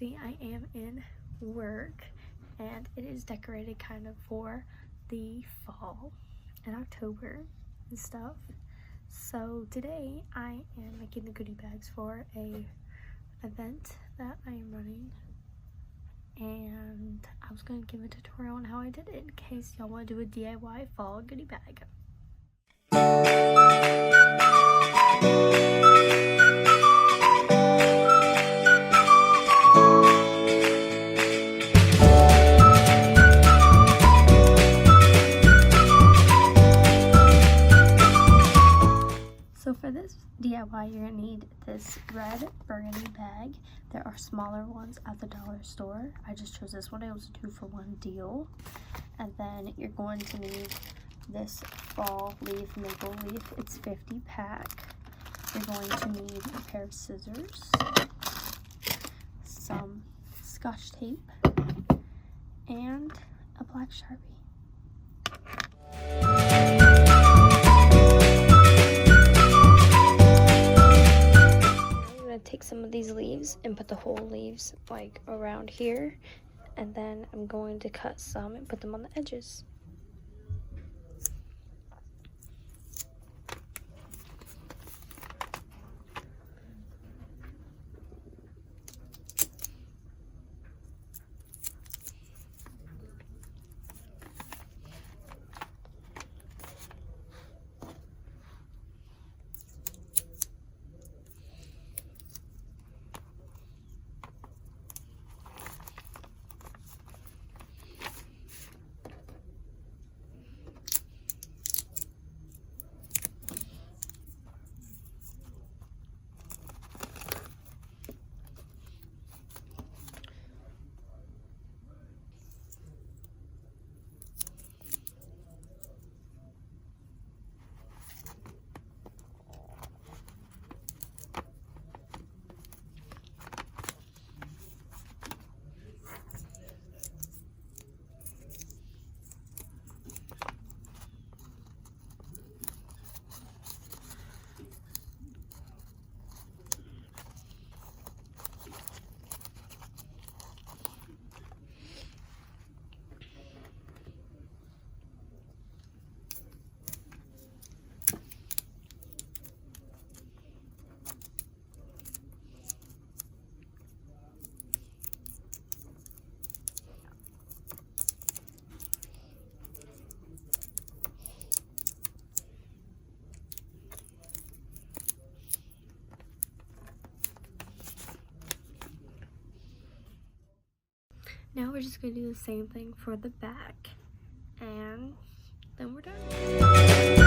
see, I am in work and it is decorated kind of for the fall and October and stuff. So today I am making the goodie bags for a event that I am running, and I was going to give a tutorial on how I did it in case y'all want to do a DIY fall goodie bag. So for this DIY, you're going to need this red burgundy bag. There are smaller ones at the dollar store. I just chose this one. It was a 2-for-1 deal. And then you're going to need this fall leaf maple leaf. It's 50 pack. You're going to need a pair of scissors, some Scotch tape, and a black Sharpie. Take some of these leaves and put the whole leaves like around here, and then I'm going to cut some and put them on the edges. Now we're just going to do the same thing for the back, and then we're done.